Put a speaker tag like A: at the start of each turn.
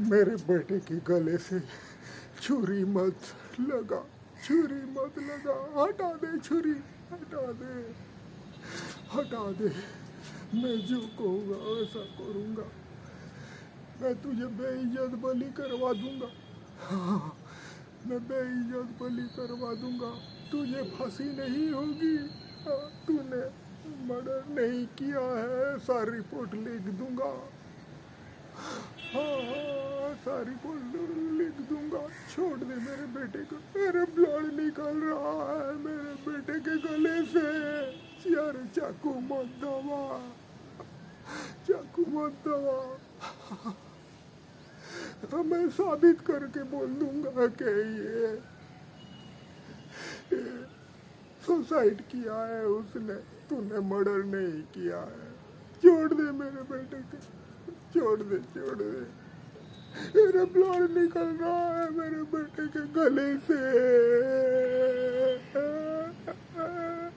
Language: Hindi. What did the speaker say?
A: मेरे बेटे के गले से छुरी मत लगा, छुरी मत लगा, हटा दे छुरी, हटा दे, हटा दे। मैं जो कहूँगा वैसा करूँगा। मैं तुझे बेइज्जत बलि करवा दूंगा। हाँ, मैं बेइज्जत बलि करवा दूंगा। तुझे फांसी नहीं होगी। हाँ, तूने मर्डर नहीं किया है, सारी रिपोर्ट लिख दूंगा। हाँ हाँ, सारी रिपोर्ट लिख दूंगा। छोड़ दे मेरे बेटे को, मेरे ब्लड निकल रहा है मेरे बेटे के गले से। यार चाकू मत दबा, चाकू मत दबा। मैं साबित करके बोल दूंगा कि ये सुसाइड किया है उसने, तूने मर्डर नहीं किया है। छोड़ दे मेरे बेटे को, छोड़ दे, छोड़ दे। मेरा ब्लड निकल रहा है मेरे बेटे के गले से।